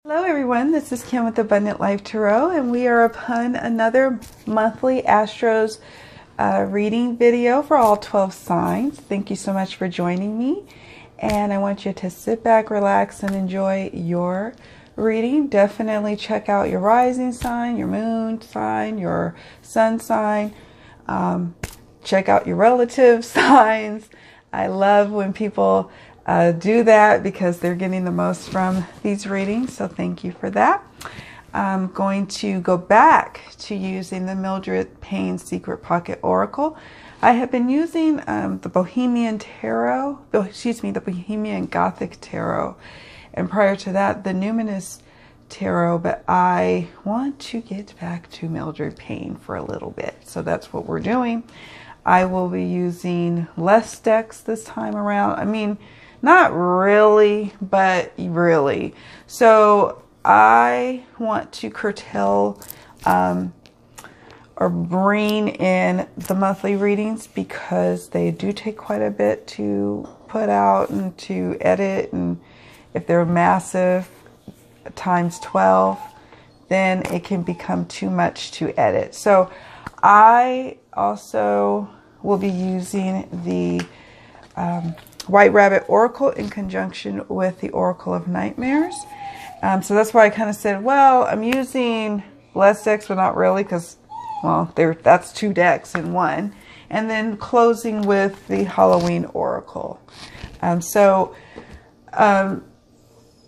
Hello everyone, this is Kim with Abundant Life Tarot, and we are upon another monthly Astros reading video for all 12 signs. Thank you so much for joining me, and I want you to sit back, relax, and enjoy your reading. Definitely check out your rising sign, your moon sign, your sun sign. Check out your relative signs. I love when people do that because they're getting the most from these readings. So thank you for that. I'm going to go back to using the Mildred Payne Secret Pocket Oracle. I have been using the Bohemian Tarot, the Bohemian Gothic Tarot, and prior to that, the Numinous Tarot, but I want to get back to Mildred Payne for a little bit. So that's what we're doing. I will be using less decks this time around. I mean, not really, but really. So I want to curtail or bring in the monthly readings because they do take quite a bit to put out and to edit. And if they're massive times 12, then it can become too much to edit. So I also will be using the White Rabbit Oracle in conjunction with the Oracle of Nightmares. So that's why I kind of said, well, I'm using less decks, but not really, because, well, that's two decks in one. And then closing with the Halloween Oracle.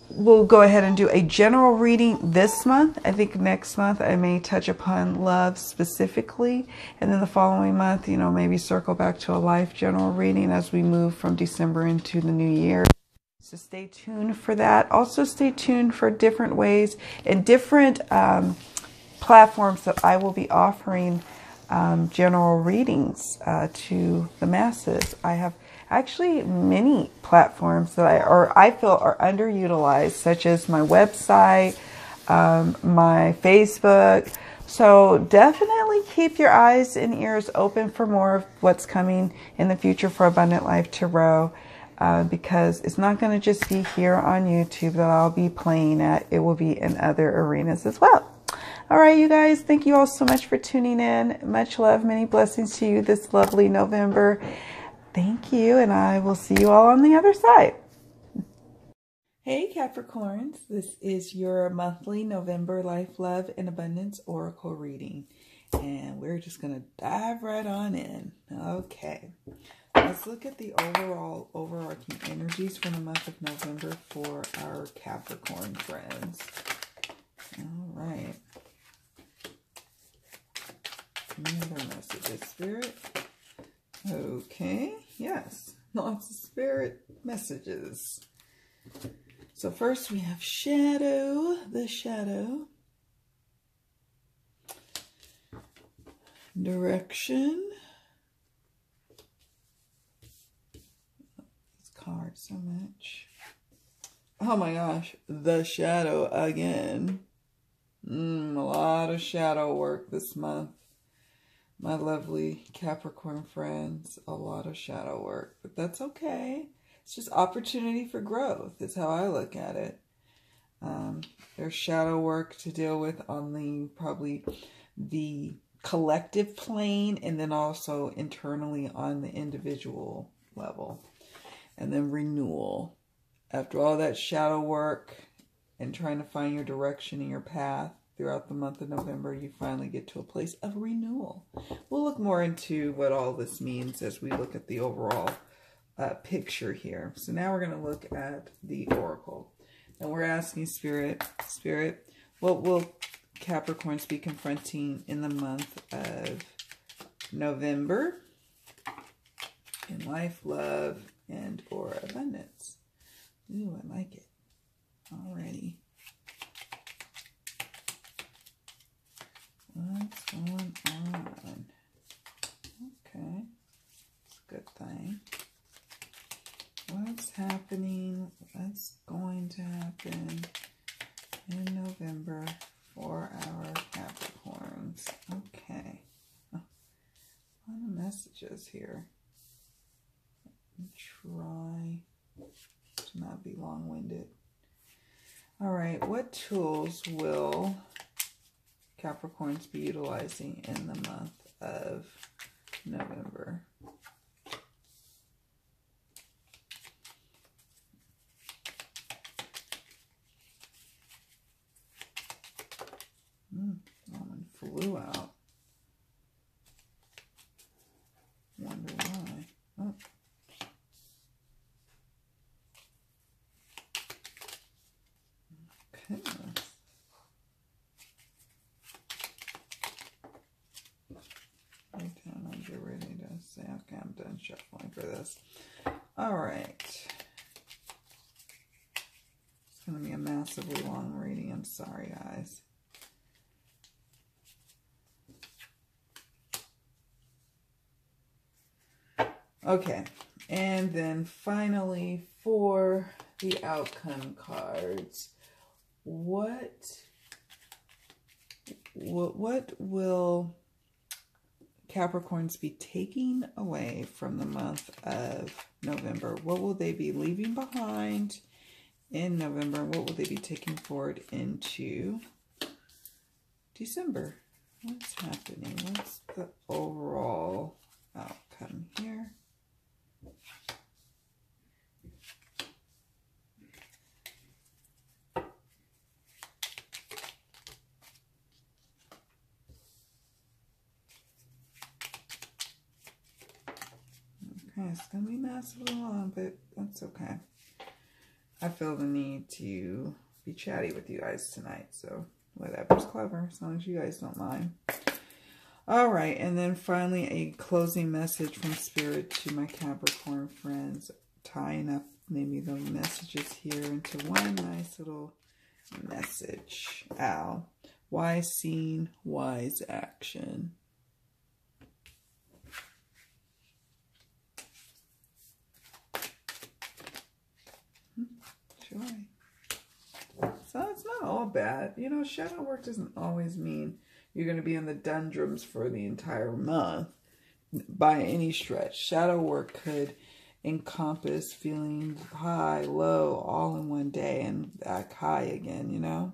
We'll go ahead and do a general reading this month. I think next month I may touch upon love specifically. And then the following month, maybe circle back to a life general reading as we move from December into the new year. So stay tuned for that. Also stay tuned for different ways and different platforms that I will be offering general readings to the masses. I have actually many platforms that I feel are underutilized, such as my website, my Facebook. So definitely keep your eyes and ears open for more of what's coming in the future for Abundant Life Tarot, because it's not going to just be here on YouTube that I'll be playing at. It will be in other arenas as well. All right, you guys, thank you all so much for tuning in. Much love, many blessings to you this lovely November. Thank you, and I will see you all on the other side. Hey Capricorns, this is your monthly November Life, Love, and Abundance Oracle reading. And we're just going to dive right on in. Okay, let's look at the overall overarching energies for the month of November for our Capricorn friends. All right. Another message, Spirit. Okay, yes, lots of spirit messages. So first we have shadow, the shadow. Direction. This card so much. Oh my gosh, the shadow again. A lot of shadow work this month. My lovely Capricorn friends, a lot of shadow work, but that's okay. It's just opportunity for growth is how I look at it. There's shadow work to deal with on probably the collective plane, and then also internally on the individual level. And then renewal. After all that shadow work and trying to find your direction and your path, throughout the month of November, you finally get to a place of renewal. We'll look more into what all this means as we look at the overall picture here. So now we're going to look at the Oracle. And we're asking Spirit, what will Capricorns be confronting in the month of November in life, love, and or abundance? Ooh, I like it. Alrighty. What's going on? Okay, it's a good thing. What's happening? What's going to happen in November for our Capricorns? Okay. Oh, a lot of messages here. Let me try to not be long-winded. All right, what tools will Capricorns be utilizing in the month of November? One flew out. Wonder why. Oh. Okay. I'll get ready to say, okay, I'm done shuffling for this. All right. It's going to be a massively long reading. I'm sorry, guys. Okay, and then finally for the outcome cards, what will Capricorns be taking away from the month of November? What will they be leaving behind in November? What will they be taking forward into December? What's happening? What's the overall outcome here? Okay, it's going to be massively long, but that's okay. I feel the need to be chatty with you guys tonight, so whatever's clever, as long as you guys don't mind. All right, and then finally a closing message from Spirit to my Capricorn friends, tying up maybe the messages here into one nice little message. Ow. Wise scene, wise action. So it's not all bad. You know, shadow work doesn't always mean you're going to be in the doldrums for the entire month by any stretch. Shadow work could encompass feeling high, low, all in one day and back high again, you know?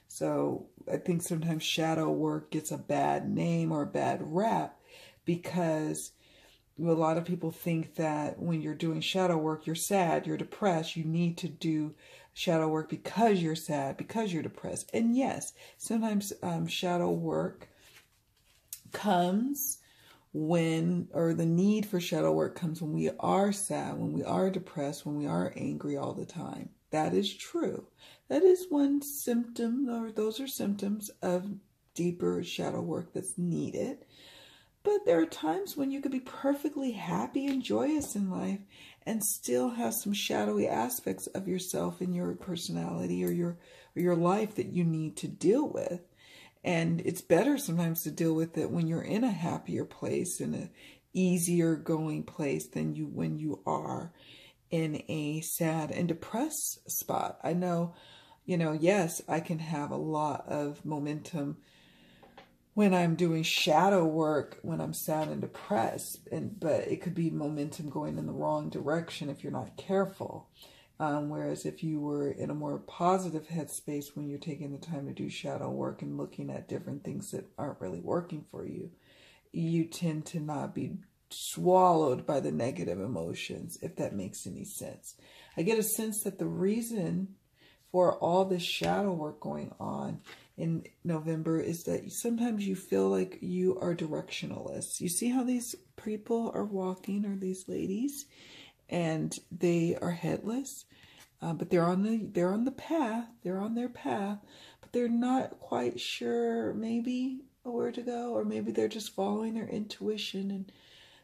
So I think sometimes shadow work gets a bad name or a bad rap because a lot of people think that when you're doing shadow work, you're sad, you're depressed, you need to do shadow work because you're sad, because you're depressed. And yes, sometimes shadow work comes when, or the need for shadow work comes when we are sad, when we are depressed, when we are angry all the time. That is true. That is one symptom, or those are symptoms of deeper shadow work that's needed. But there are times when you could be perfectly happy and joyous in life and still have some shadowy aspects of yourself and your personality or your life that you need to deal with. And it's better sometimes to deal with it when you're in a happier place, in an easier going place than when you are in a sad and depressed spot. I know, you know, yes, I can have a lot of momentum when I'm doing shadow work, when I'm sad and depressed, but it could be momentum going in the wrong direction if you're not careful. Whereas if you were in a more positive headspace when you're taking the time to do shadow work and looking at different things that aren't really working for you, you tend to not be swallowed by the negative emotions, if that makes any sense. I get a sense that the reason for all this shadow work going on in November is that sometimes you feel like you are directionless. You see how these people are walking, or these ladies, and they are headless, but they're on the path. They're on their path, but they're not quite sure maybe where to go, or maybe they're just following their intuition and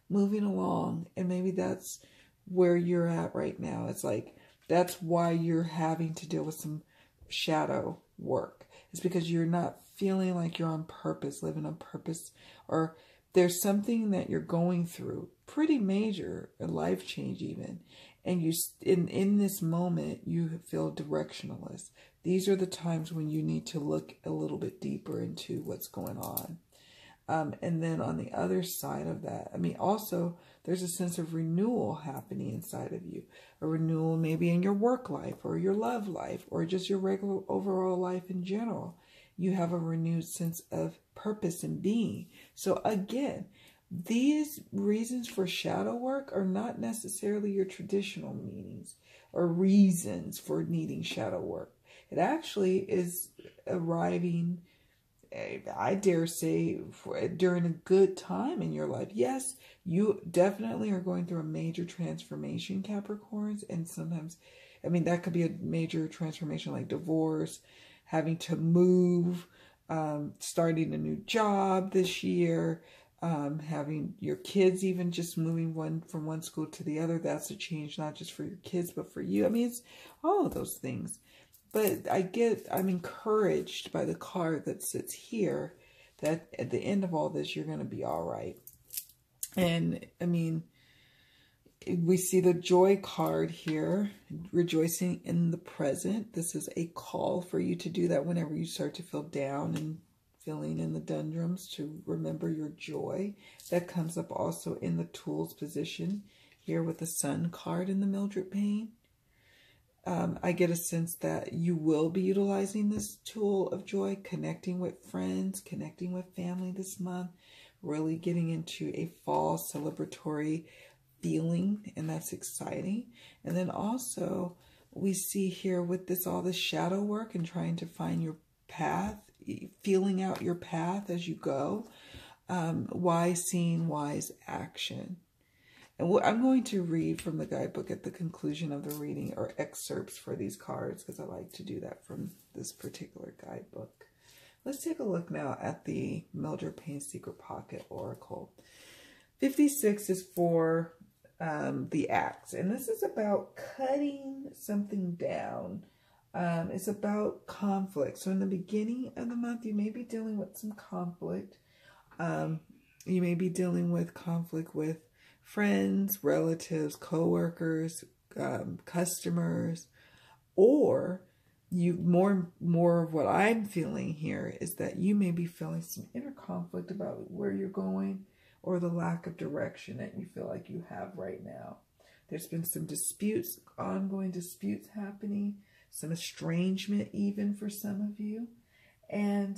moving along. And maybe that's where you're at right now. It's like that's why you're having to deal with some shadow work. It's because you're not feeling like you're on purpose, living on purpose, or there's something that you're going through, pretty major, a life change even, and you in this moment you feel directionless. These are the times when you need to look a little bit deeper into what's going on. And then on the other side of that, I mean, also there's a sense of renewal happening inside of you. A renewal maybe in your work life or your love life or just your regular overall life in general. You have a renewed sense of purpose and being. So again, these reasons for shadow work are not necessarily your traditional meanings or reasons for needing shadow work. It actually is arriving, I dare say, during a good time in your life. Yes, you definitely are going through a major transformation, Capricorns. And sometimes, I mean, that could be a major transformation like divorce, having to move, starting a new job this year, having your kids even just moving from one school to the other. That's a change, not just for your kids, but for you. I mean, it's all of those things. But I'm encouraged by the card that sits here that at the end of all this, you're going to be all right. And I mean, we see the joy card here, rejoicing in the present. This is a call for you to do that whenever you start to feel down and feeling in the doldrums, to remember your joy. That comes up also in the tools position here with the Sun card in the Mildred pane. I get a sense that you will be utilizing this tool of joy, connecting with friends, connecting with family this month, really getting into a fall celebratory feeling, and that's exciting. And then also we see here with this, all this shadow work and trying to find your path, feeling out your path as you go, wise seeing, wise action. And I'm going to read from the guidebook at the conclusion of the reading, or excerpts for these cards, because I like to do that from this particular guidebook. Let's take a look now at the Mildred Pane Secret Pocket Oracle. 56 is for the axe, and this is about cutting something down. It's about conflict. So in the beginning of the month, you may be dealing with some conflict. You may be dealing with conflict with friends, relatives, co-workers, customers, or more of what I'm feeling here is that you may be feeling some inner conflict about where you're going, or the lack of direction that you feel like you have right now. There's been some disputes, ongoing disputes happening, some estrangement even for some of you. And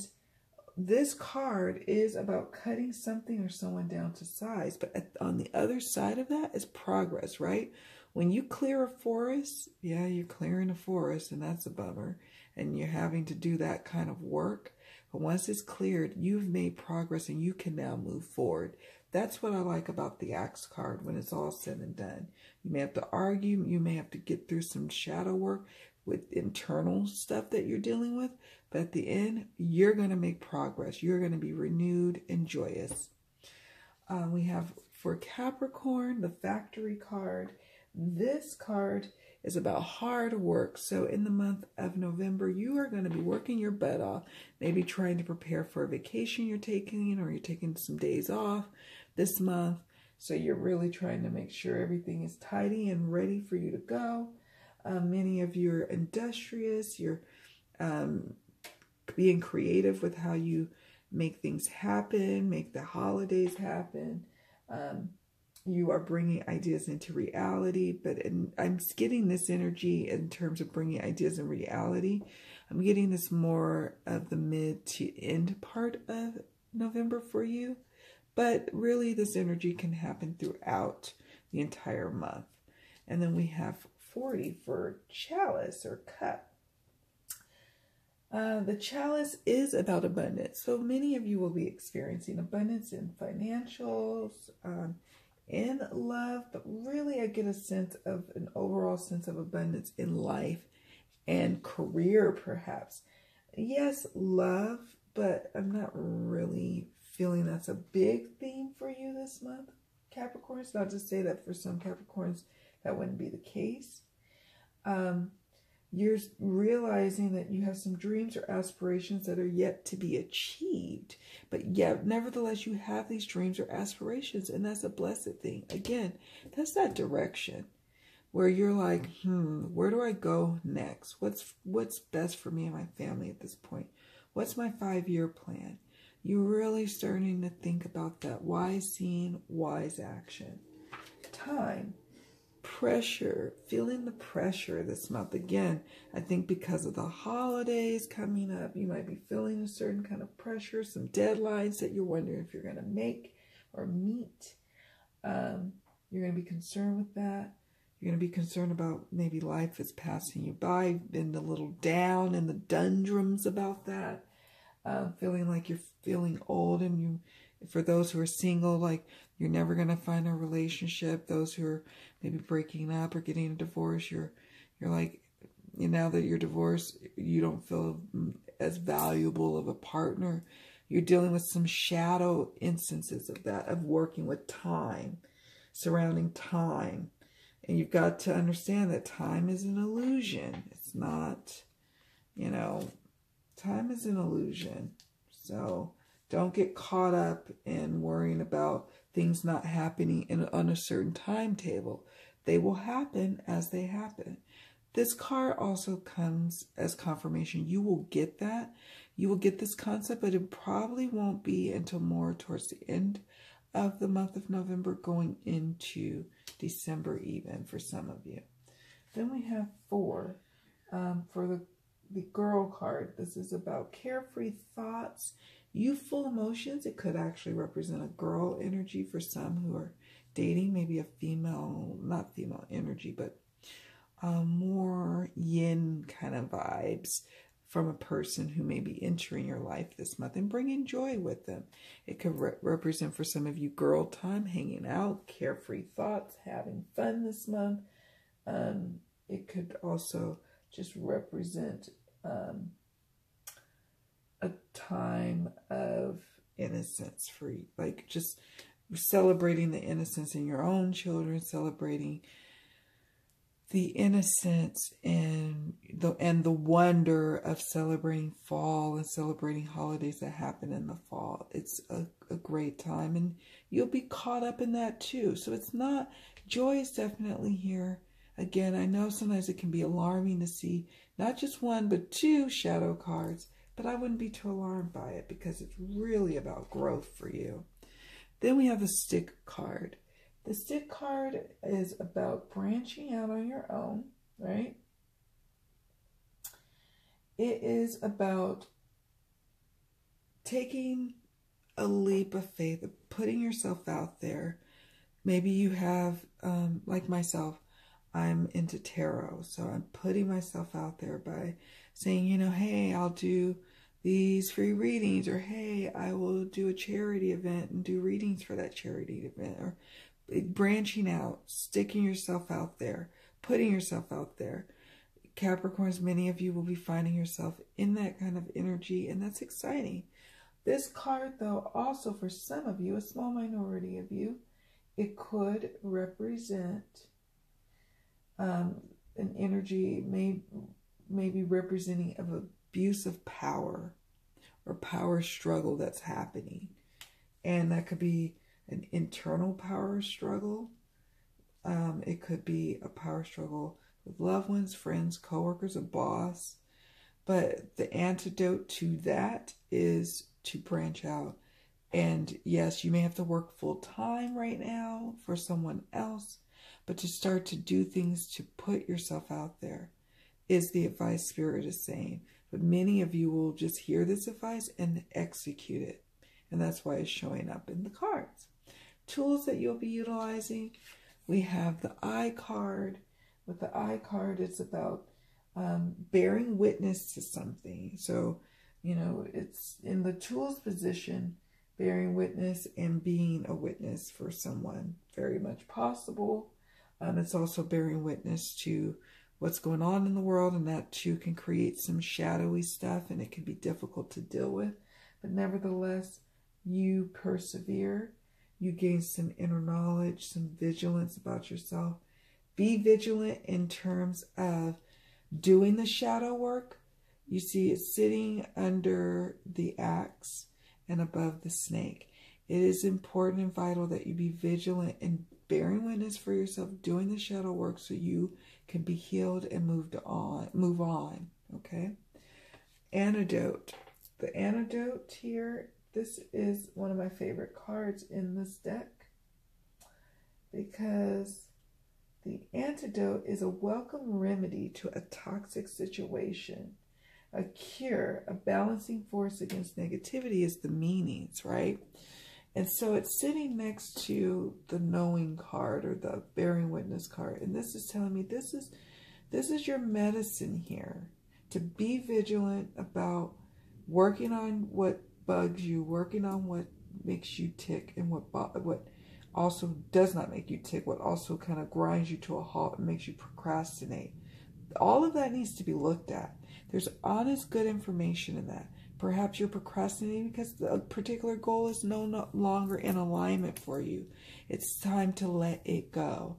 this card is about cutting something or someone down to size. But on the other side of that is progress, right? When you clear a forest, yeah, you're clearing a forest, and that's a bummer. And you're having to do that kind of work. But once it's cleared, you've made progress and you can now move forward. That's what I like about the Axe card when it's all said and done. You may have to argue. You may have to get through some shadow work with internal stuff that you're dealing with. But at the end, you're going to make progress. You're going to be renewed and joyous. We have for Capricorn, the Factory card. This card is about hard work. So in the month of November, you are going to be working your butt off, maybe trying to prepare for a vacation you're taking, or you're taking some days off this month. So you're really trying to make sure everything is tidy and ready for you to go. Many of you are industrious. You're being creative with how you make things happen, make the holidays happen. You are bringing ideas into reality, but I'm getting this energy in terms of bringing ideas in reality. I'm getting this more of the mid to end part of November for you, but really this energy can happen throughout the entire month. And then we have 40 for Chalice or Cup. The Chalice is about abundance. So many of you will be experiencing abundance in financials, in love, but really I get a sense of an overall sense of abundance in life and career perhaps. Yes, love, but I'm not really feeling that's a big theme for you this month, Capricorns. Not to say that for some Capricorns that wouldn't be the case. You're realizing that you have some dreams or aspirations that are yet to be achieved. But yet, nevertheless, you have these dreams or aspirations, and that's a blessed thing. Again, that's that direction where you're like, where do I go next? What's best for me and my family at this point? What's my 5-year plan? You're really starting to think about that wise scene, wise action. Time. Pressure. Feeling the pressure this month. Again, I think because of the holidays coming up, you might be feeling a certain kind of pressure, some deadlines that you're wondering if you're going to make or meet. You're going to be concerned with that. You're going to be concerned about maybe life is passing you by, been a little down in the doldrums about that. Feeling like you're feeling old, and you, for those who are single, like you're never going to find a relationship. Those who are maybe breaking up or getting a divorce, you're like, now that you're divorced, you don't feel as valuable of a partner. You're dealing with some shadow instances of that, of working with time, surrounding time. And you've got to understand that time is an illusion. It's not, time is an illusion. So don't get caught up in worrying about things not happening on a certain timetable. They will happen as they happen. This card also comes as confirmation. You will get that. You will get this concept, but it probably won't be until more towards the end of the month of November, going into December even for some of you. Then we have 4 for the girl card. This is about carefree thoughts, youthful emotions. It could actually represent a girl energy for some who are dating, maybe a female, not female energy, but more yin kind of vibes from a person who may be entering your life this month and bringing joy with them. It could represent for some of you girl time, hanging out, carefree thoughts, having fun this month. It could also just represent a time of innocence for you, like just celebrating the innocence in your own children, celebrating the innocence and the wonder of celebrating fall and celebrating holidays that happen in the fall. It's a great time, and you'll be caught up in that too. So it's not, joy is definitely here. Again, I know sometimes it can be alarming to see not just 1, but 2 shadow cards, but I wouldn't be too alarmed by it because it's really about growth for you. Then we have the stick card. The stick card is about branching out on your own, right? It is about taking a leap of faith, putting yourself out there. Maybe you have, like myself, I'm into tarot, so I'm putting myself out there by saying, hey, I'll do these free readings, or hey, I will do a charity event and do readings for that charity event, or branching out, sticking yourself out there, putting yourself out there. Capricorns, many of you will be finding yourself in that kind of energy, and that's exciting. This card, though, also for some of you, a small minority of you, it could represent an energy, maybe representing of abuse of power or power struggle that's happening. And that could be an internal power struggle. It could be a power struggle with loved ones, friends, coworkers, a boss. But the antidote to that is to branch out. And yes, you may have to work full time right now for someone else, but to start to do things to put yourself out there is the advice Spirit is saying. But many of you will just hear this advice and execute it. And that's why it's showing up in the cards. Tools that you'll be utilizing. We have the I card. With the I card, it's about bearing witness to something. So, it's in the tools position, bearing witness and being a witness for someone. Very much possible. It's also bearing witness to what's going on in the world, and that too can create some shadowy stuff, and it can be difficult to deal with. But nevertheless, you persevere. You gain some inner knowledge, some vigilance about yourself. Be vigilant in terms of doing the shadow work. You see it sitting under the axe and above the snake. It is important and vital that you be vigilant in bearing witness for yourself, doing the shadow work so you can be healed and move on. Okay? Antidote. The antidote here this is one of my favorite cards in this deck, because the antidote is a welcome remedy to a toxic situation. A cure, a balancing force against negativity is the meanings, right? And so it's sitting next to the knowing card or the bearing witness card. And this is telling me this is your medicine here. To be vigilant about working on what bugs you, working on what makes you tick, and what also does not make you tick, what also kind of grinds you to a halt and makes you procrastinate. All of that needs to be looked at. There's honest, good information in that. Perhaps you're procrastinating because the particular goal is no longer in alignment for you. It's time to let it go.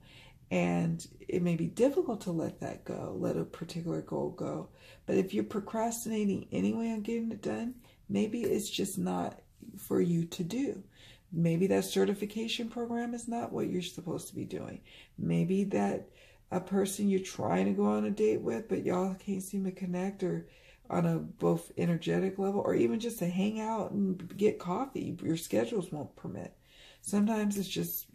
And it may be difficult to let that go, let a particular goal go. But if you're procrastinating anyway on getting it done, maybe it's just not for you to do. Maybe that certification program is not what you're supposed to be doing. Maybe that a person you're trying to go on a date with, but y'all can't seem to connect, or on a both energetic level, or even just to hang out and get coffee, your schedules won't permit. Sometimes it's just,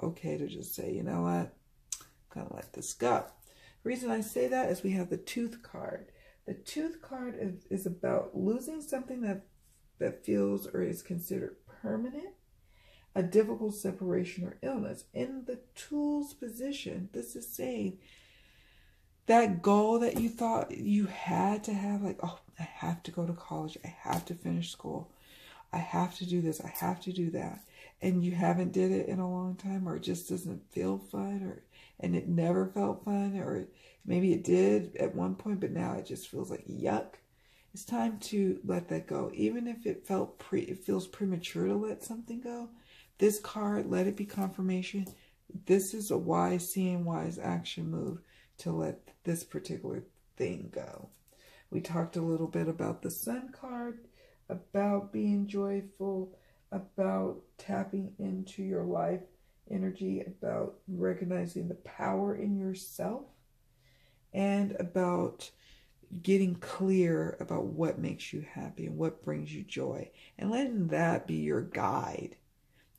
okay to just say, you know what, I'm going to let this go. The reason I say that is we have the Tooth card. The Tooth card is about losing something that feels or is considered permanent, a difficult separation or illness. In the Tools position, this is saying that goal that you thought you had to have, like, oh, I have to go to college, I have to finish school, I have to do this, I have to do that, and you haven't did it in a long time, or it just doesn't feel fun, and it never felt fun, or maybe it did at one point, but now it just feels like yuck. It's time to let that go. Even if it feels premature to let something go, this card, let it be confirmation. This is a wise, seeing wise action move to let this particular thing go. We talked a little bit about the Sun card, about being joyful, about tapping into your life energy, about recognizing the power in yourself, and about getting clear about what makes you happy and what brings you joy, and letting that be your guide.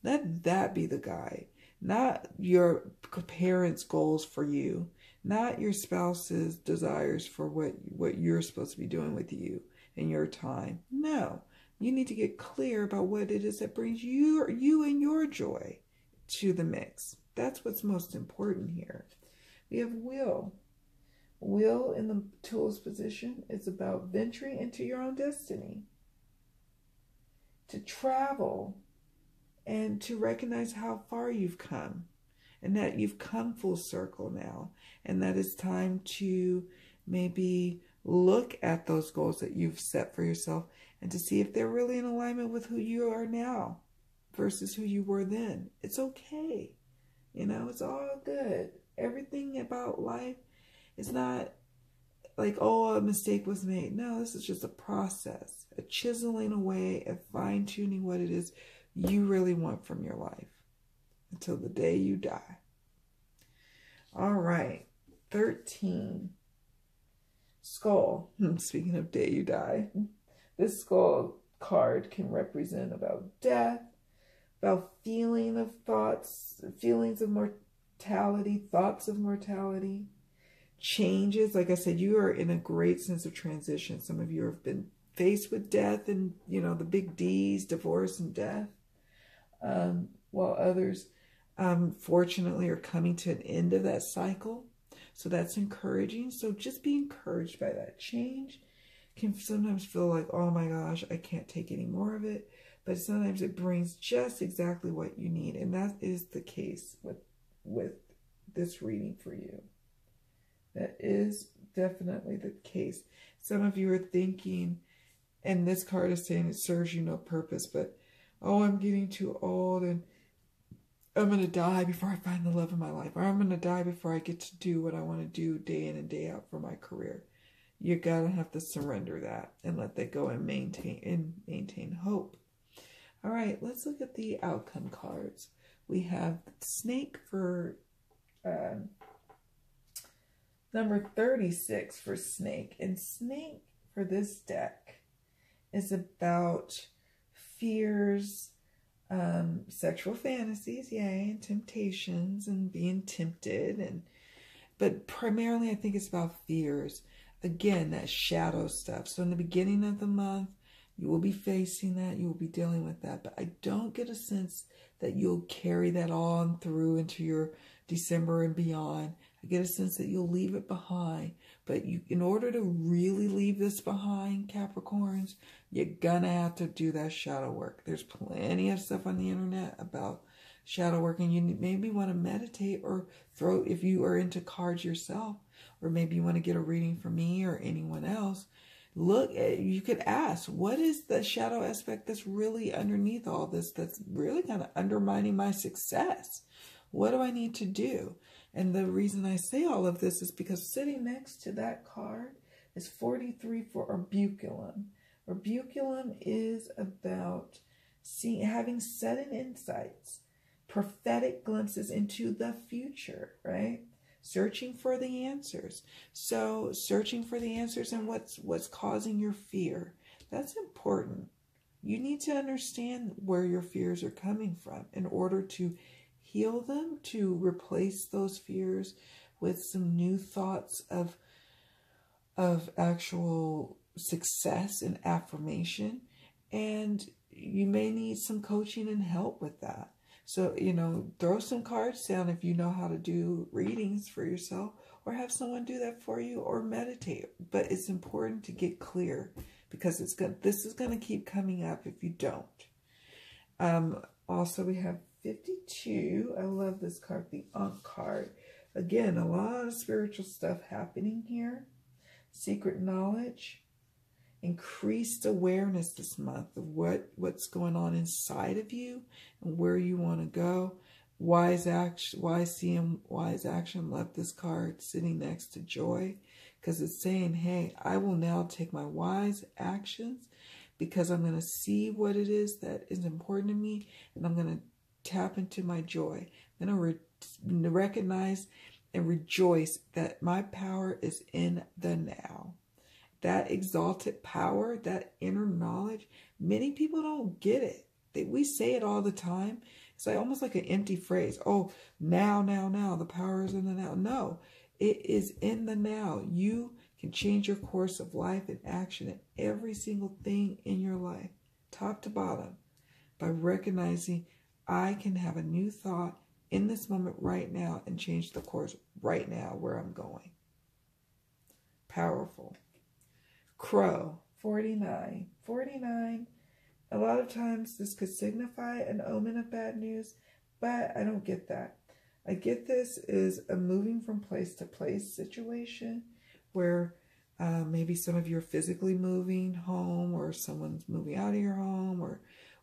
Let that be the guide, not your parents' goals for you, not your spouse's desires for what you're supposed to be doing with you in your time. No, you need to get clear about what it is that brings you and your joy to the mix. That's what's most important here. We have Will. Will in the Tools position is about venturing into your own destiny, to travel, and to recognize how far you've come, and that you've come full circle now, and that it's time to maybe look at those goals that you've set for yourself and to see if they're really in alignment with who you are now versus who you were then. It's okay. It's all good. Everything about life is not like, oh, a mistake was made. No, this is just a process, a chiseling away, a fine-tuning what it is you really want from your life until the day you die. All right, 13. Skull. Speaking of day you die, this skull card can represent about death, about feelings of mortality, thoughts of mortality, changes. Like I said, you are in a great sense of transition. Some of you have been faced with death and, the big D's, divorce and death, while others, fortunately, are coming to an end of that cycle. So that's encouraging. So just be encouraged by that. Change can sometimes feel like, oh my gosh, I can't take any more of it. But sometimes it brings just exactly what you need. And that is the case with this reading for you. That is definitely the case. Some of you are thinking, and this card is saying it serves you no purpose, but, oh, I'm getting too old and I'm going to die before I find the love of my life. Or I'm going to die before I get to do what I want to do day in and day out for my career. You got to have to surrender that and let that go and maintain hope. All right, let's look at the outcome cards. We have Snake for number 36 for Snake. And Snake for this deck is about fears, sexual fantasies, yay, and temptations and being tempted, but primarily I think it's about fears. Again, that shadow stuff. So in the beginning of the month, you will be facing that, you will be dealing with that, but I don't get a sense that you'll carry that on through into your December and beyond. I get a sense that you'll leave it behind, but in order to really leave this behind, Capricorns, you're gonna have to do that shadow work. There's plenty of stuff on the internet about shadow work, and you maybe want to meditate or if you are into cards yourself, or maybe you want to get a reading from me or anyone else. Look, you could ask, what is the shadow aspect that's really underneath all this, that's really kind of undermining my success? What do I need to do? And the reason I say all of this is because sitting next to that card is 43 for Orbiculum. Orbiculum is about having sudden insights, prophetic glimpses into the future, right? Searching for the answers. So searching for the answers and what's causing your fear. That's important. You need to understand where your fears are coming from in order to heal them, to replace those fears with some new thoughts of actual success and affirmation. And you may need some coaching and help with that. So, throw some cards down if you know how to do readings for yourself, or have someone do that for you, or meditate. But it's important to get clear, because this is going to keep coming up if you don't. Also, we have 52. I love this card, the Ankh card. Again, a lot of spiritual stuff happening here. Secret knowledge. Increased awareness this month of what's going on inside of you and where you want to go. Wise action. Left this card sitting next to joy, because it's saying, hey, I will now take my wise actions, because I'm going to see what it is that is important to me, and I'm going to tap into my joy. I'm going to recognize and rejoice that my power is in the now. That exalted power, that inner knowledge, many people don't get it. We say it all the time. It's almost like an empty phrase. Oh, now, the power is in the now. No, it is in the now. You can change your course of life and action in every single thing in your life, top to bottom, by recognizing I can have a new thought in this moment right now and change the course right now where I'm going. Powerful. Crow, 49. 49, a lot of times this could signify an omen of bad news, but I don't get that. I get this is a moving from place to place situation where maybe some of you are physically moving home, or someone's moving out of your home,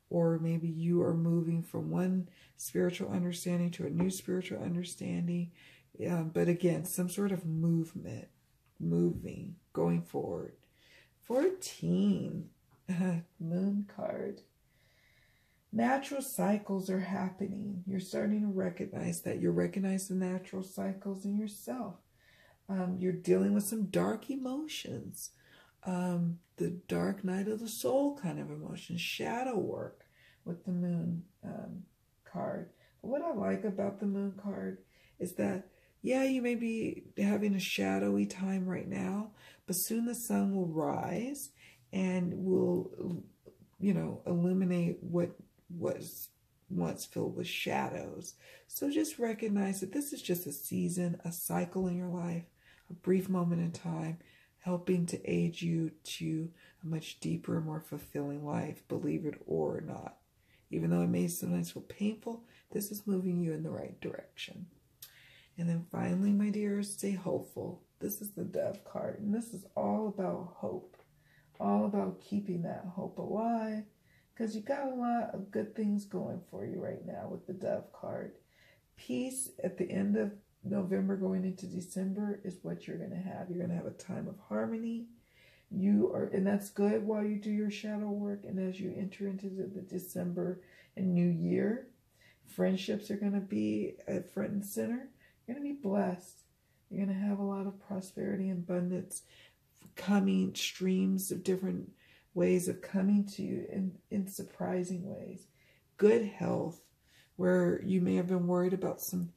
or maybe you are moving from one spiritual understanding to a new spiritual understanding. But again, some sort of movement, moving, going forward. 14, moon card. Natural cycles are happening. You're starting to recognize that. You're recognizing the natural cycles in yourself. You're dealing with some dark emotions. The dark night of the soul kind of emotions. Shadow work with the moon card. But what I like about the moon card is that, yeah, you may be having a shadowy time right now, but soon the sun will rise and will, illuminate what was once filled with shadows. So just recognize that this is just a season, a cycle in your life, a brief moment in time, helping to aid you to a much deeper and more fulfilling life, believe it or not. Even though it may sometimes feel painful, this is moving you in the right direction. And then finally, my dears, stay hopeful. This is the Dove card, and this is all about hope, all about keeping that hope alive, because you got a lot of good things going for you right now with the Dove card. Peace at the end of November going into December is what you're going to have. You're going to have a time of harmony. And that's good while you do your shadow work, and as you enter into the December and New Year, friendships are going to be at front and center. You're going to be blessed. You're going to have a lot of prosperity and abundance coming, streams of different ways of coming to you in surprising ways. Good health, where you may have been worried about some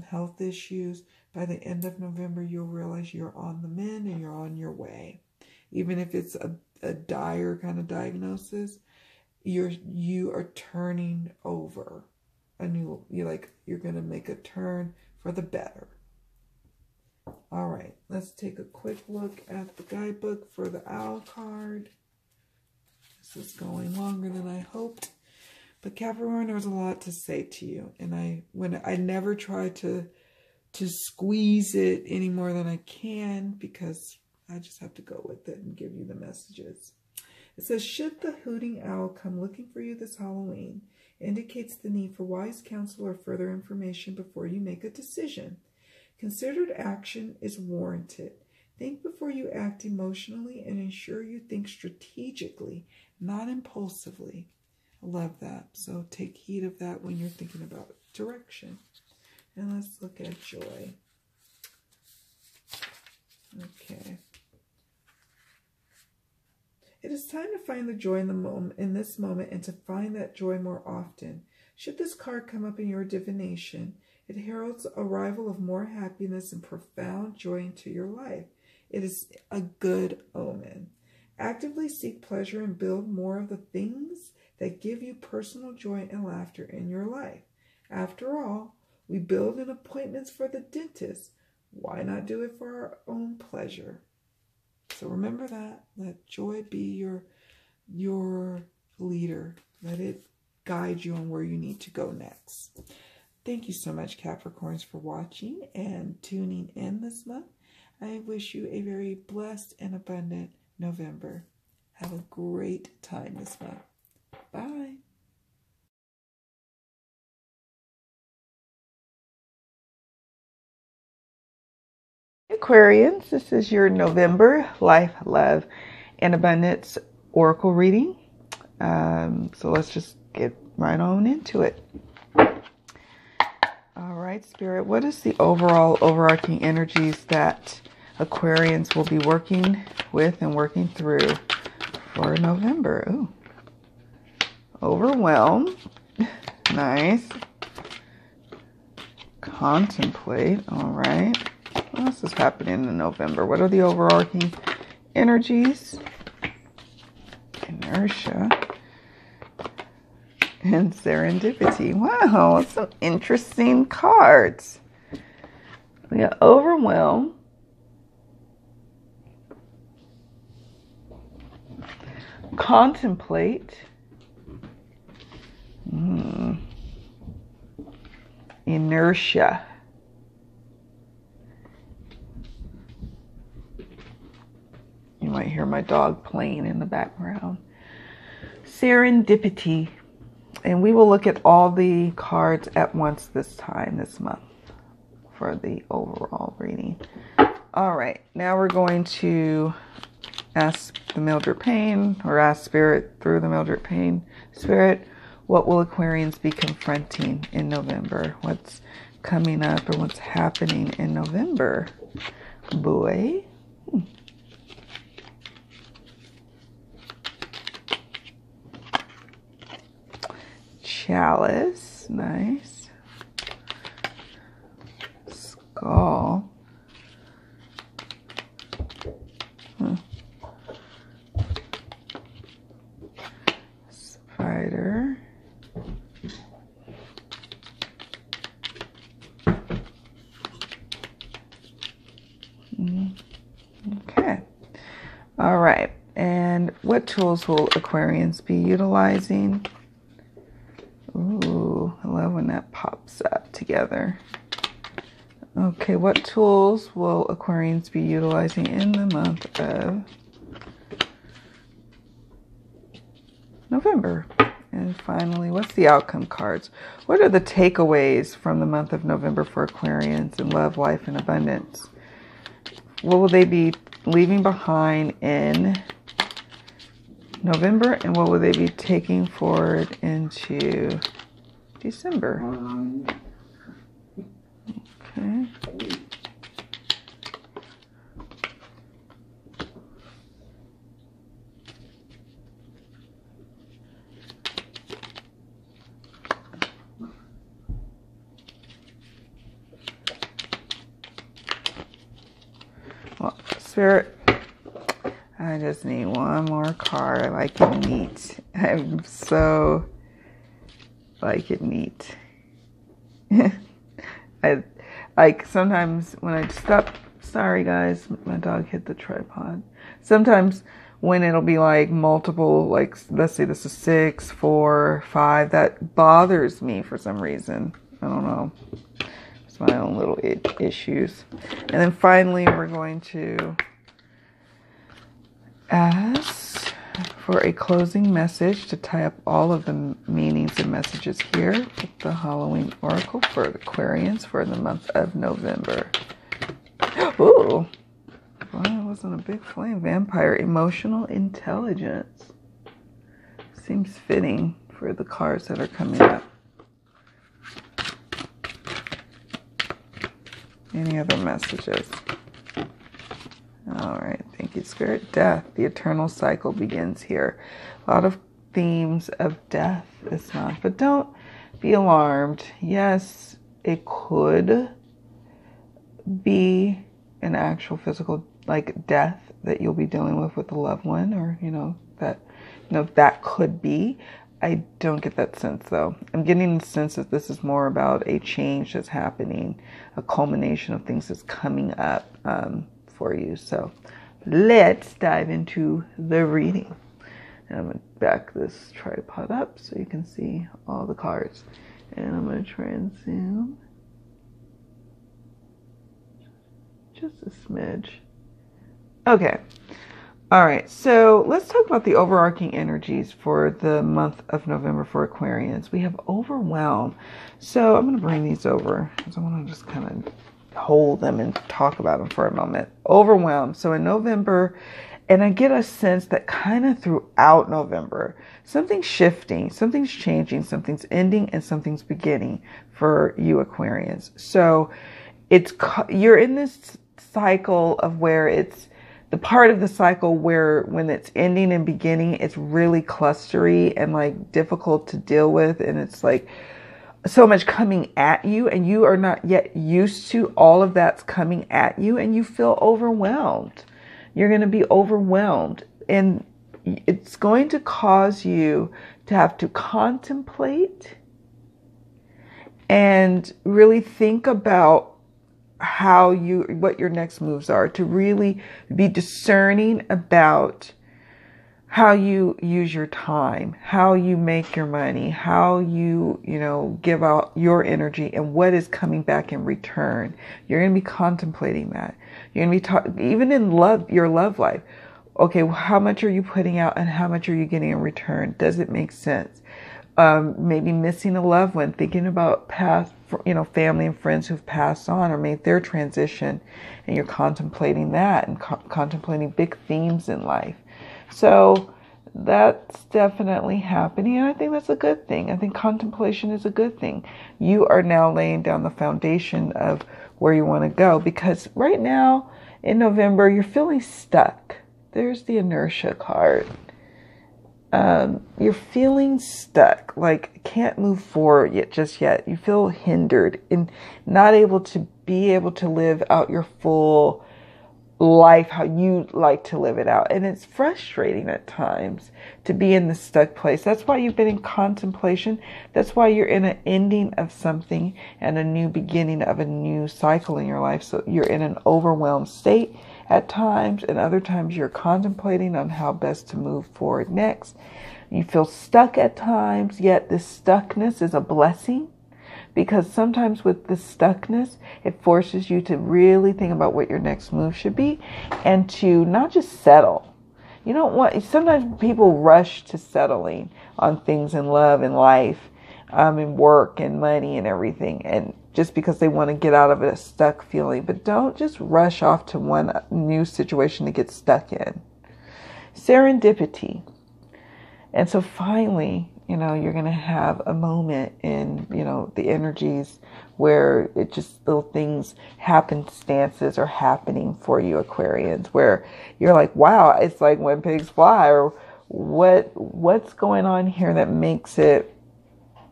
health issues. By the end of November, you'll realize you're on the mend and you're on your way. Even if it's a dire kind of diagnosis, you are turning over. And you're going to make a turn for the better. All right, let's take a quick look at the guidebook for the Owl card. This is going longer than I hoped. But Capricorn, there's a lot to say to you. And I never try to squeeze it any more than I can, because I just have to go with it and give you the messages. It says, should the hooting owl come looking for you this Halloween, indicates the need for wise counsel or further information before you make a decision. Considered action is warranted. Think before you act emotionally and ensure you think strategically, not impulsively. I love that. So take heed of that when you're thinking about direction. And let's look at joy. Okay. It is time to find the joy in this moment and to find that joy more often. Should this card come up in your divination, it heralds the arrival of more happiness and profound joy into your life. It is a good omen. Actively seek pleasure and build more of the things that give you personal joy and laughter in your life. After all, we build in appointments for the dentist. Why not do it for our own pleasure? So remember that. Let joy be your leader. Let it guide you on where you need to go next. Thank you so much, Capricorns, for watching and tuning in this month. I wish you a very blessed and abundant November. Have a great time this month. Bye. Aquarians, this is your November Life, Love, and Abundance Oracle reading. So let's just get right on into it. All right, Spirit, what is the overarching energies that Aquarians will be working with and working through for November? Ooh. Overwhelm. Nice. Contemplate. All right. What else is happening in November? What are the overarching energies? Inertia. And serendipity. Wow, some interesting cards. We got overwhelm. Contemplate. Inertia. You might hear my dog playing in the background. Serendipity. And we will look at all the cards at once this month, for the overall reading. All right, now we're going to ask the Mildred Payne, or ask Spirit through the Mildred Payne. Spirit, what will Aquarians be confronting in November? What's coming up or what's happening in November? Boy. Chalice. Nice. Skull. Spider. Okay. All right. And what tools will Aquarians be utilizing? Ooh, I love when that pops up together. Okay, what tools will Aquarians be utilizing in the month of November? And finally, what's the outcome cards? What are the takeaways from the month of November for Aquarians in love, life, and abundance? What will they be leaving behind in November, and what will they be taking forward into December? Okay. Well, Spirit, I just need one more card. I like it neat. I'm so like it neat. I like sometimes when I stop. Sorry guys, my dog hit the tripod. Sometimes when it'll be like multiple, like let's say this is 6, 4, 5, that bothers me for some reason. I don't know. It's my own little issues. And then finally, we're going to ask for a closing message to tie up all of the meanings and messages here with the Halloween Oracle for Aquarians for the month of November. Ooh, well, it wasn't a big flame. Vampire, emotional intelligence. Seems fitting for the cards that are coming up. Any other messages? All right, thank you, Spirit. Death, the eternal cycle begins here. A lot of themes of death this month, but don't be alarmed. Yes, it could be an actual physical like death that you'll be dealing with a loved one, or that could be. I don't get that sense though. I'm getting the sense that this is more about a change that's happening, a culmination of things that's coming up for you. So let's dive into the reading. And I'm going to back this tripod up so you can see all the cards. And I'm going to try and zoom just a smidge. Okay. All right. So let's talk about the overarching energies for the month of November for Aquarians. We have overwhelm. So I'm going to bring these over because I want to just kind of hold them and talk about them for a moment. Overwhelm. So in November, and I get a sense that kind of throughout November, something's shifting, something's changing, something's ending, and something's beginning for you Aquarians. So you're in this cycle of where it's the part of the cycle where when it's ending and beginning, it's really clustery and like difficult to deal with. And it's like so much coming at you and you are not yet used to all of that's coming at you and you feel overwhelmed. You're going to be overwhelmed and it's going to cause you to have to contemplate and really think about what your next moves are, to really be discerning about how you use your time, how you make your money, how you give out your energy and what is coming back in return. You're going to be contemplating that. You're going to be even in your love life. Okay, well, how much are you putting out and how much are you getting in return? Does it make sense? Maybe missing a loved one, thinking about past, family and friends who've passed on or made their transition, and you're contemplating that and contemplating big themes in life. So that's definitely happening, and I think that's a good thing. I think contemplation is a good thing. You are now laying down the foundation of where you want to go, because right now in November, you're feeling stuck. There's the inertia card. You're feeling stuck, like can't move forward yet. You feel hindered and not able to live out your full life how you like to live it out. And it's frustrating at times to be in the stuck place. That's why you've been in contemplation. That's why you're in an ending of something and a new beginning of a new cycle in your life. So you're in an overwhelmed state at times, and other times you're contemplating on how best to move forward next. You feel stuck at times, yet this stuckness is a blessing, because sometimes with the stuckness, it forces you to really think about what your next move should be and to not just settle. You don't want, sometimes people rush to settling on things in love and life, and work and money and everything, and just because they want to get out of a stuck feeling. But don't just rush off to one new situation to get stuck in. Serendipity. And so finally, you're going to have a moment in, the energies where it just little things, happenstances are happening for you Aquarians, where you're like, wow, it's like when pigs fly, or what's going on here that makes it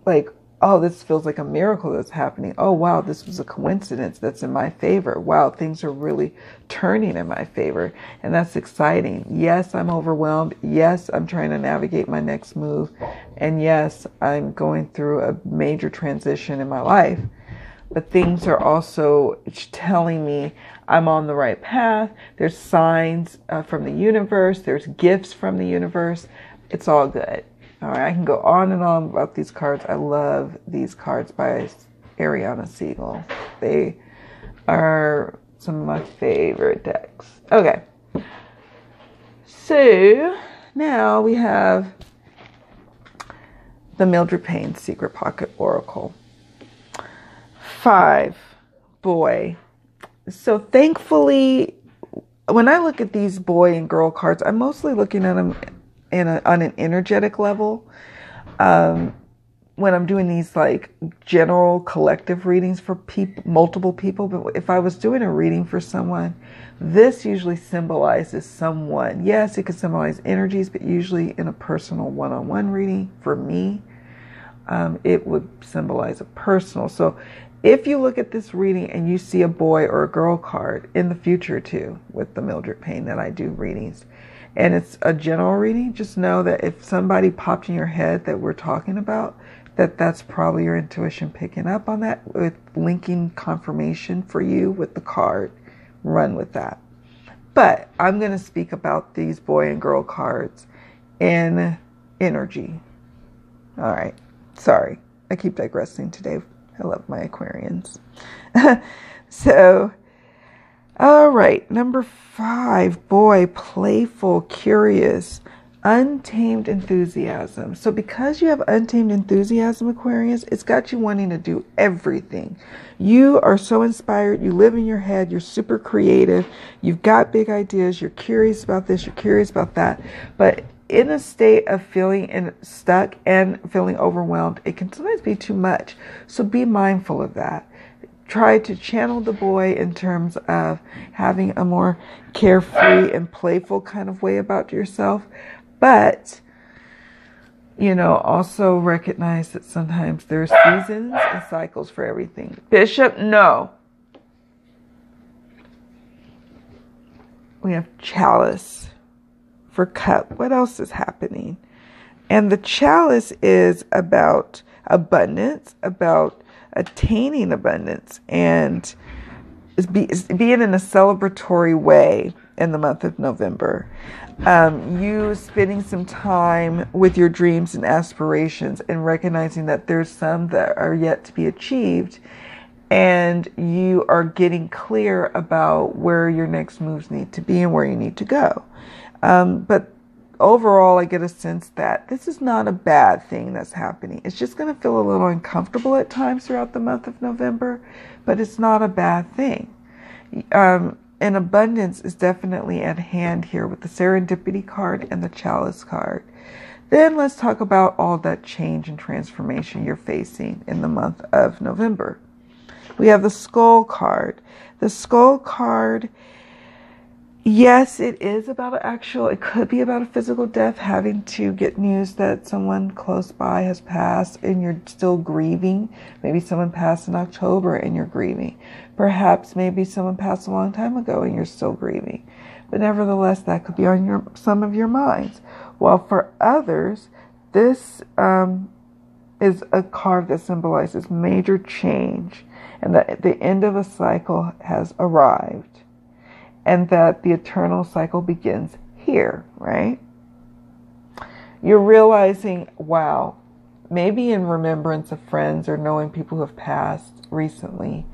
like oh, this feels like a miracle that's happening. Oh, wow, this was a coincidence that's in my favor. Wow, things are really turning in my favor. And that's exciting. Yes, I'm overwhelmed. Yes, I'm trying to navigate my next move. And yes, I'm going through a major transition in my life. But things are also telling me I'm on the right path. There's signs from the universe. There's gifts from the universe. It's all good. All right, I can go on and on about these cards. I love these cards by Ariana Siegel. They are some of my favorite decks. Okay, so now we have the Mildred Payne Secret Pocket Oracle. 5, boy. So thankfully, when I look at these boy and girl cards, I'm mostly looking at them on an energetic level. When I'm doing these like general collective readings for multiple people, but if I was doing a reading for someone, this usually symbolizes someone. Yes, it could symbolize energies, but usually in a personal one-on-one reading for me, it would symbolize a personal. So if you look at this reading and you see a boy or a girl card in the future too, with the Mildred Payne that I do readings, and it's a general reading, just know that if somebody popped in your head that we're talking about, that's probably your intuition picking up on that, with linking confirmation for you with the card. Run with that. But I'm going to speak about these boy and girl cards in energy. All right. Sorry. I keep digressing today. I love my Aquarians. So, all right. Number 5, boy, playful, curious, untamed enthusiasm. So because you have untamed enthusiasm, Aquarius, it's got you wanting to do everything. You are so inspired. You live in your head. You're super creative. You've got big ideas. You're curious about this. You're curious about that. But in a state of feeling stuck and feeling overwhelmed, it can sometimes be too much. So be mindful of that. Try to channel the boy in terms of having a more carefree and playful kind of way about yourself. But, also recognize that sometimes there's seasons and cycles for everything. Bishop, no. We have chalice for cup. What else is happening? And the chalice is about abundance, about attaining abundance, and is being in a celebratory way in the month of November. You spending some time with your dreams and aspirations and recognizing that there's some that are yet to be achieved, and you are getting clear about where your next moves need to be and where you need to go. But overall, I get a sense that this is not a bad thing that's happening. It's just going to feel a little uncomfortable at times throughout the month of November, but it's not a bad thing. And abundance is definitely at hand here with the serendipity card and the chalice card. Then let's talk about all that change and transformation you're facing in the month of November. We have the skull card. The skull card, yes, it is about it could be about a physical death, having to get news that someone close by has passed and you're still grieving. Maybe someone passed in October and you're grieving. Perhaps maybe someone passed a long time ago and you're still grieving. But nevertheless, that could be on some of your minds. While for others, this is a card that symbolizes major change and that the end of a cycle has arrived. And that the eternal cycle begins here, right? You're realizing, wow, maybe in remembrance of friends or knowing people who have passed recently,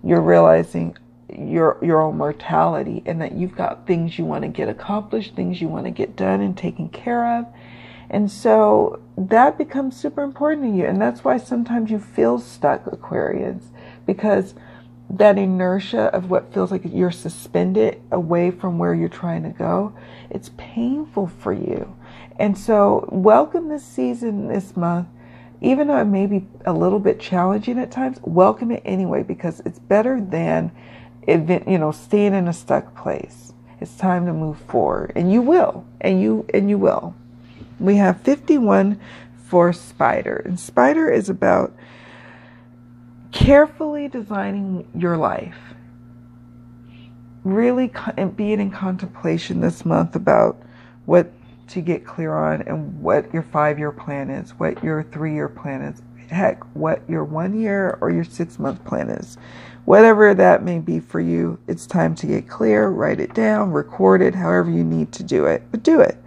you're realizing your own mortality and that you've got things you want to get accomplished, things you want to get done and taken care of. And so that becomes super important to you. And that's why sometimes you feel stuck, Aquarians, because that inertia of what feels like you're suspended away from where you're trying to go, it's painful for you. And so welcome this season, this month, even though it may be a little bit challenging at times, welcome it anyway, because it's better than staying in a stuck place. It's time to move forward, and you will, and you will. We have 51, for Spider. And Spider is about carefully designing your life. Really being in contemplation this month about what to get clear on and what your 5-year plan is, what your 3-year plan is, heck, what your 1 year or your 6-month plan is. Whatever that may be for you, it's time to get clear, write it down, record it, however you need to do it, but do it.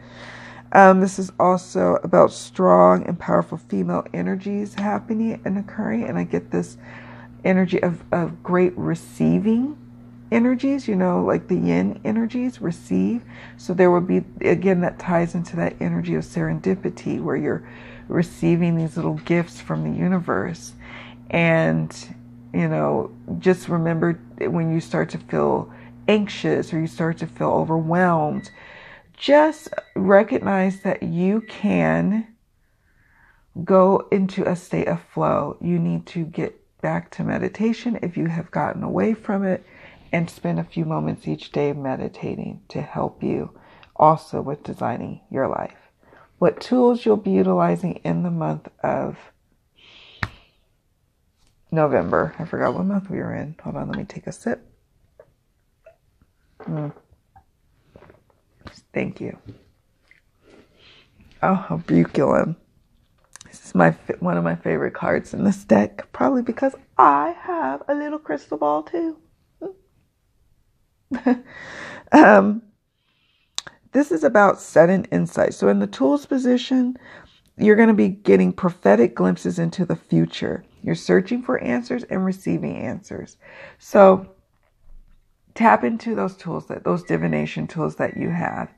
This is also about strong and powerful female energies happening and occurring, and I get this energy of great receiving energies, you know, like the yin energies, receive. So there will be, again, that ties into that energy of serendipity where you're receiving these little gifts from the universe. And, you know, just remember when you start to feel anxious or you start to feel overwhelmed, just recognize that you can go into a state of flow. You need to get back to meditation if you have gotten away from it, and spend a few moments each day meditating to help you also with designing your life. What tools you'll be utilizing in the month of November. I forgot what month we were in. Hold on, let me take a sip. Thank you. Oh, Homunculum. This is one of my favorite cards in this deck, probably because I have a little crystal ball too. This is about sudden insight. So in the tools position, you're going to be getting prophetic glimpses into the future. You're searching for answers and receiving answers. So tap into those tools, those divination tools that you have.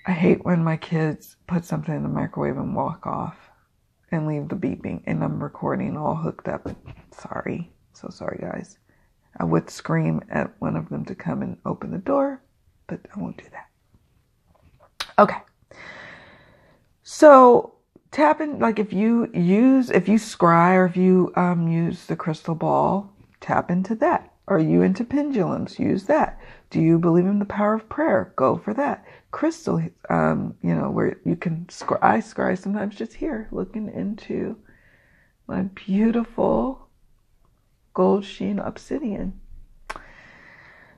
I hate when my kids put something in the microwave and walk off and leave the beeping, and I'm recording all hooked up. Sorry. So sorry, guys. I would scream at one of them to come and open the door, but I won't do that. Okay. So tap in, like if you scry or if you use the crystal ball, tap into that. Are you into pendulums? Use that. Do you believe in the power of prayer? Go for that. Crystal, where you can scry. I scry sometimes just here, looking into my beautiful gold sheen obsidian.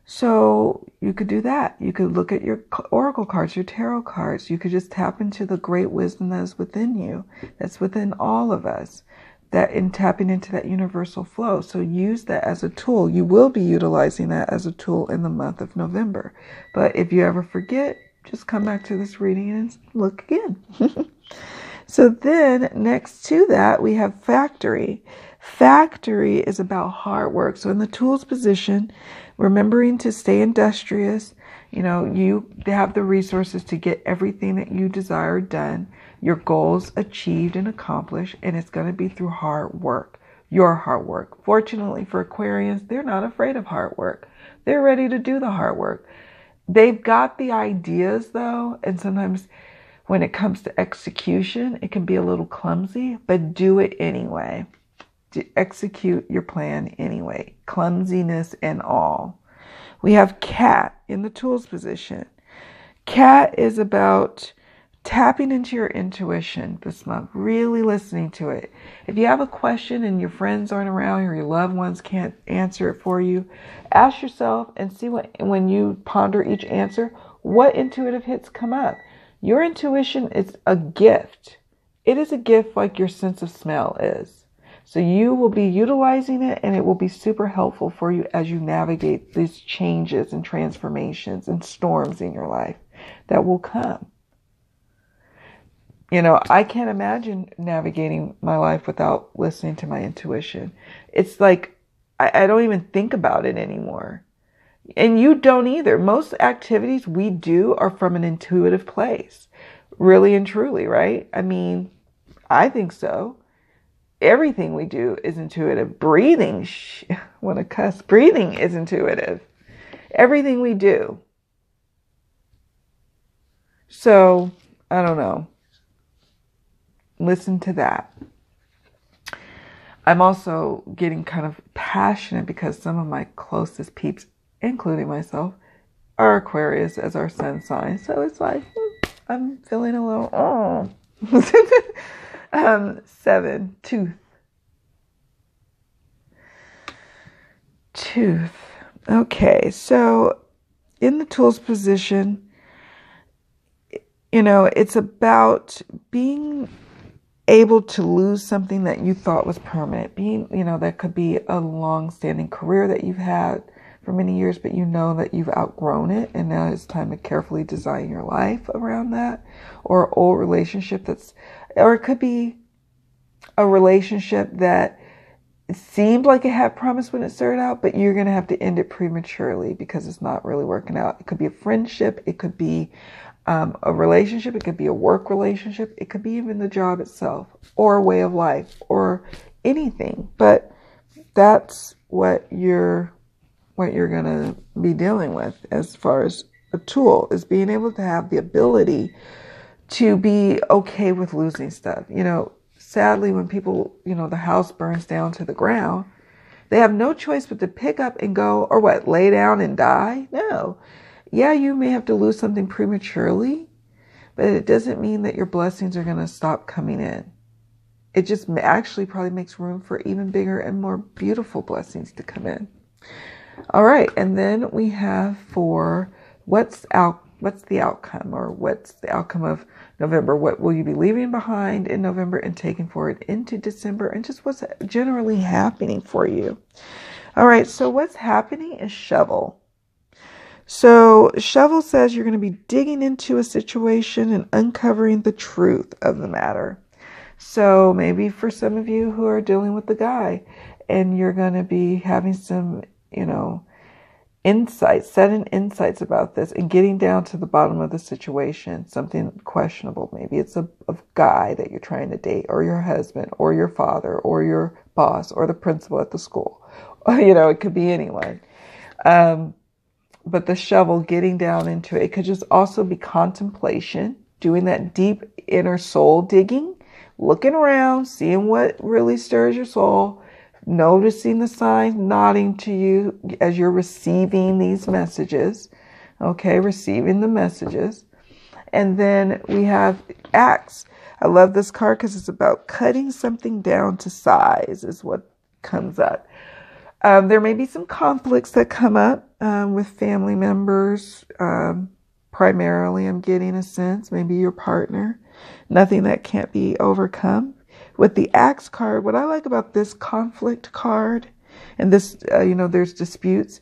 So you could do that. You could look at your oracle cards, your tarot cards. You could just tap into the great wisdom that is within you, that's within all of us, that in tapping into that universal flow. So use that as a tool. You will be utilizing that as a tool in the month of November. But if you ever forget, just come back to this reading and look again. So then next to that, we have factory. Factory is about hard work. So in the tools position, remembering to stay industrious, you have the resources to get everything that you desire done, your goals achieved and accomplished, and it's going to be through hard work, your hard work. Fortunately for Aquarians, they're not afraid of hard work. They're ready to do the hard work. They've got the ideas though, and sometimes when it comes to execution, it can be a little clumsy, but do it anyway. To execute your plan anyway, clumsiness and all. We have cat in the tools position. Cat is about tapping into your intuition this month, really listening to it. If you have a question and your friends aren't around or your loved ones can't answer it for you, ask yourself and see when you ponder each answer, what intuitive hits come up. Your intuition is a gift. It is a gift like your sense of smell is. So you will be utilizing it, and it will be super helpful for you as you navigate these changes and transformations and storms in your life that will come. I can't imagine navigating my life without listening to my intuition. It's like I don't even think about it anymore. And you don't either. Most activities we do are from an intuitive place. Really and truly, right? I mean, I think so. Everything we do is intuitive. Breathing, what a cuss. Breathing is intuitive. Everything we do. So, I don't know. Listen to that. I'm also getting kind of passionate because some of my closest peeps, including myself, are Aquarius as our sun sign. So it's like, I'm feeling a little, 7, tooth. Tooth. Okay, so in the tools position, it's about being able to lose something that you thought was permanent. That could be a long-standing career that you've had for many years, but that you've outgrown it, and now it's time to carefully design your life around that. Or an old relationship or it could be a relationship that it seemed like it had promise when it started out, but you're going to have to end it prematurely because it's not really working out. It could be a friendship. It could be a relationship. It could be a work relationship. It could be even the job itself or a way of life or anything. But that's what you're going to be dealing with as far as a tool, is being able to have the ability to be okay with losing stuff. Sadly, when people, the house burns down to the ground, they have no choice but to pick up and go, or what, lay down and die? No. Yeah, you may have to lose something prematurely, but it doesn't mean that your blessings are going to stop coming in. It just actually probably makes room for even bigger and more beautiful blessings to come in. All right, and then we have for what's the outcome, or what's the outcome of November? What will you be leaving behind in November and taking forward into December, and just what's generally happening for you? All right, so what's happening is shovel. So shovel says you're going to be digging into a situation and uncovering the truth of the matter. So maybe for some of you who are dealing with the guy, and you're going to be having some, sudden insights about this and getting down to the bottom of the situation, something questionable. Maybe it's a guy that you're trying to date, or your husband, or your father, or your boss, or the principal at the school. It could be anyone. But the shovel, getting down into it could just also be contemplation, doing that deep inner soul digging, looking around, seeing what really stirs your soul, noticing the signs nodding to you as you're receiving these messages. Okay, receiving the messages. And then we have axe. I love this card because it's about cutting something down to size is what comes up. There may be some conflicts that come up with family members. Primarily, I'm getting a sense, maybe your partner. Nothing that can't be overcome. With the axe card, what I like about this conflict card, and this, there's disputes,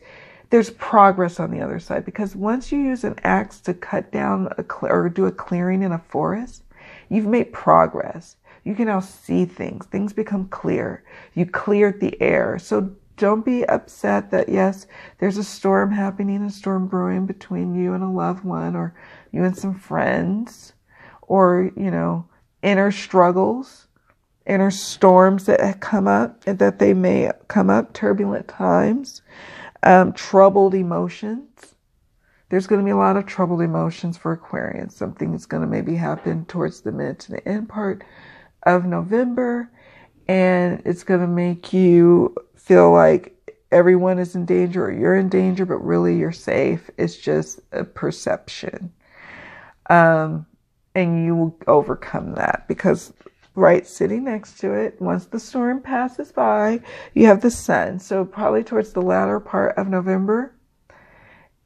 there's progress on the other side. Because once you use an axe to cut down or do a clearing in a forest, you've made progress. You can now see things. Things become clear. You cleared the air. So don't be upset that, yes, there's a storm happening, a storm brewing between you and a loved one, or you and some friends, or, inner struggles, inner storms that come up, and that they may come up, turbulent times, troubled emotions. There's going to be a lot of troubled emotions for Aquarians. Something is going to maybe happen towards the mid to the end part of November, and it's going to make you feel like everyone is in danger, or you're in danger, but really you're safe. It's just a perception. And you will overcome that because right sitting next to it, once the storm passes by, you have the sun. So probably towards the latter part of November,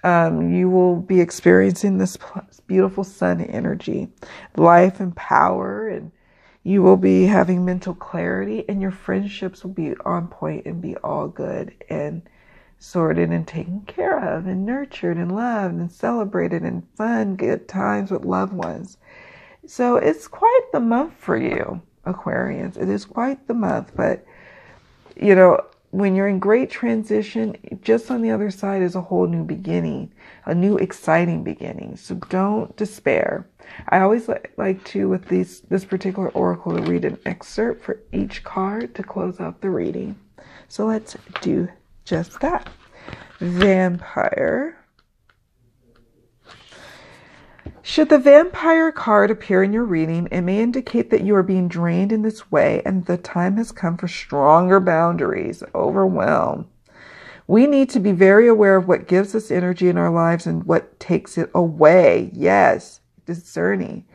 you will be experiencing this beautiful sun energy, life and power, and you will be having mental clarity, and your friendships will be on point and be all good and sorted and taken care of and nurtured and loved and celebrated and fun, good times with loved ones. So it's quite the month for you, Aquarians. It is quite the month, but when you're in great transition, just on the other side is a whole new beginning, a new exciting beginning. So don't despair. I always like to, with this particular oracle, to read an excerpt for each card to close out the reading. So let's do just that. Vampire. Should the vampire card appear in your reading, it may indicate that you are being drained in this way and the time has come for stronger boundaries. Overwhelm. We need to be very aware of what gives us energy in our lives and what takes it away. Yes, discerning.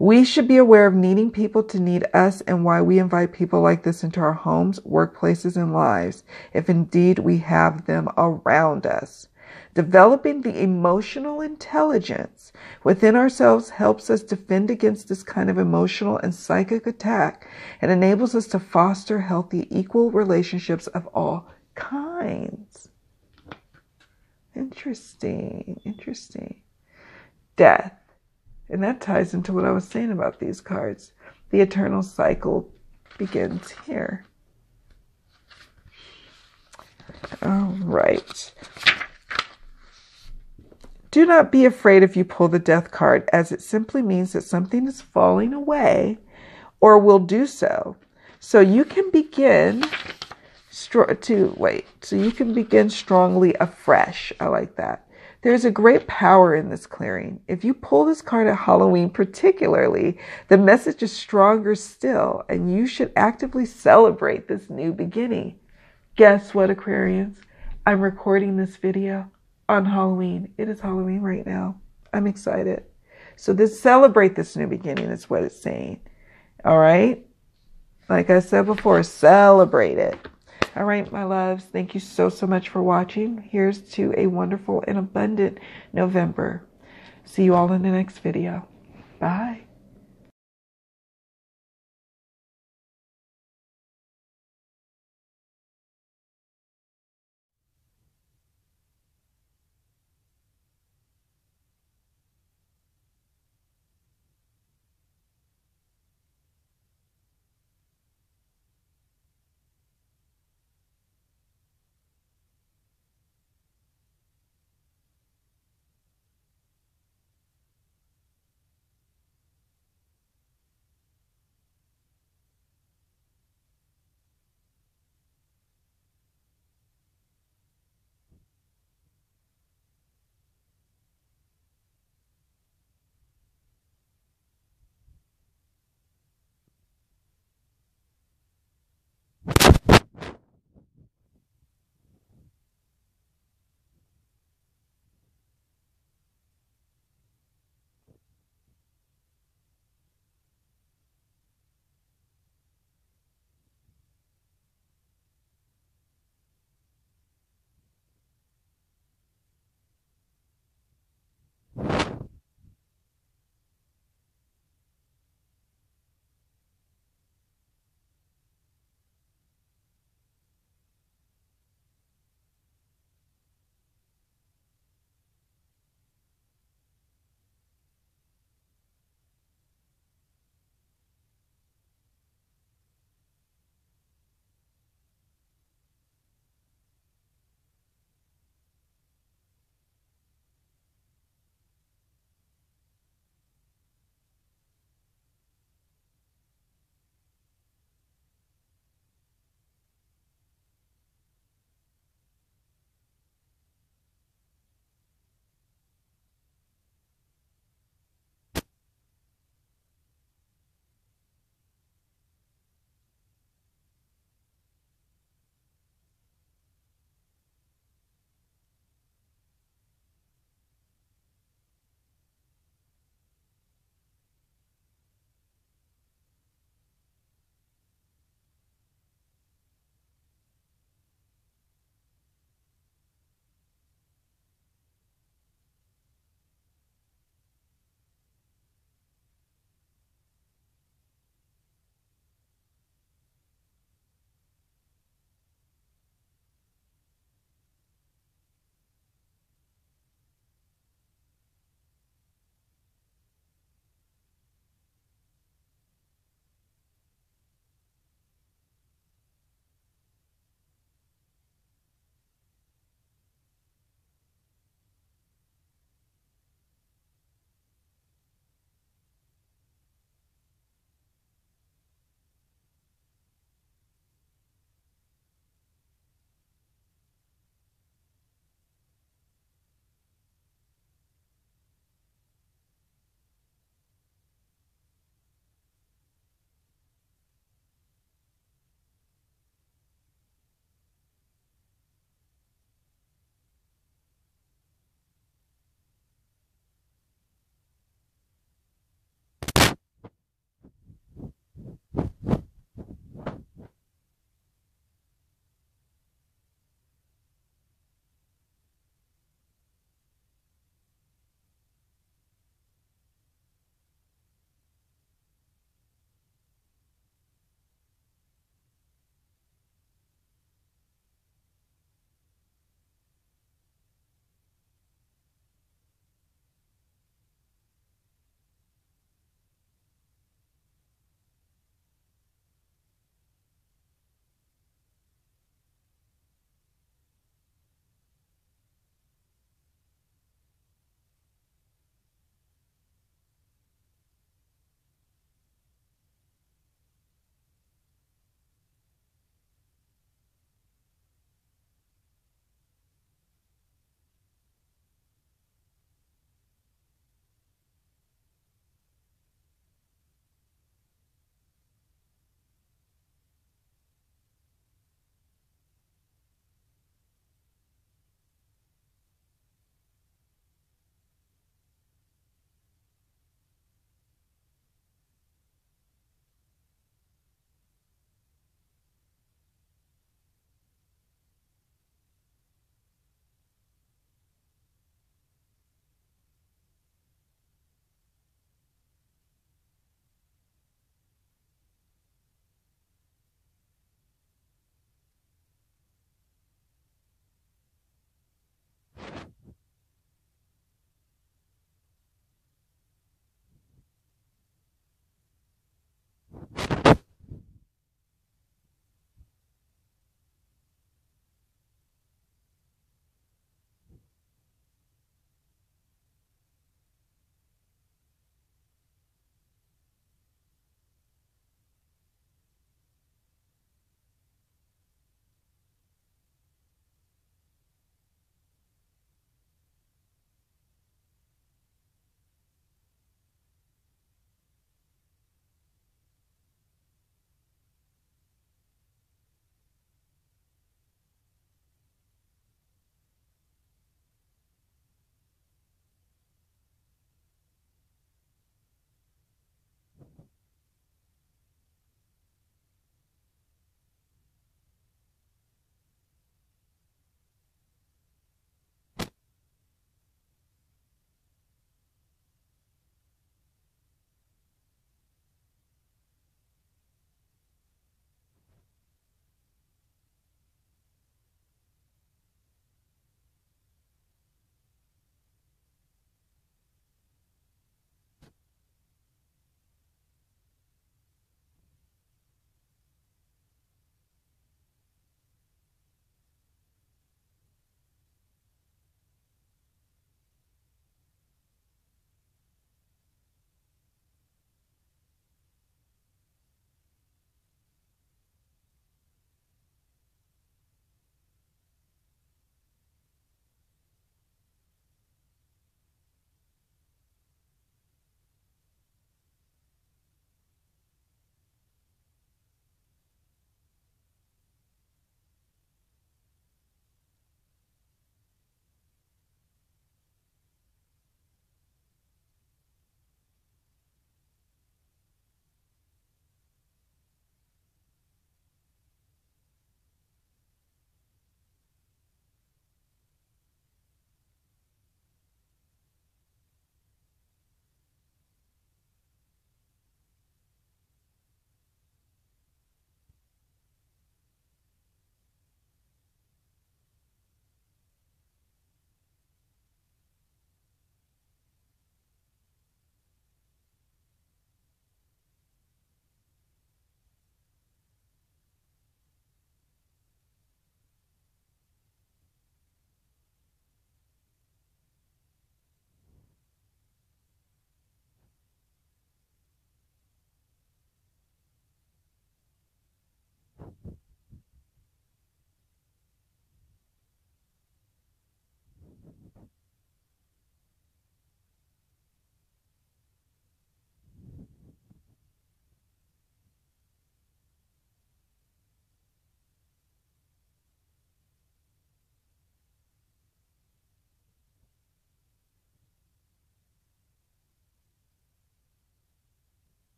We should be aware of needing people to need us and why we invite people like this into our homes, workplaces, and lives, if indeed we have them around us. Developing the emotional intelligence within ourselves helps us defend against this kind of emotional and psychic attack and enables us to foster healthy, equal relationships of all kinds. Interesting, interesting. Death. And that ties into what I was saying about these cards. The eternal cycle begins here. All right. Do not be afraid if you pull the death card, as it simply means that something is falling away or will do so. So you can begin strongly afresh. I like that. There's a great power in this clearing. If you pull this card at Halloween particularly, the message is stronger still, and you should actively celebrate this new beginning. Guess what, Aquarians? I'm recording this video on Halloween. It is Halloween right now. I'm excited. So celebrate this new beginning is what it's saying. All right? Like I said before, celebrate it. All right, my loves, thank you so much for watching. Here's to a wonderful and abundant November. See you all in the next video. Bye.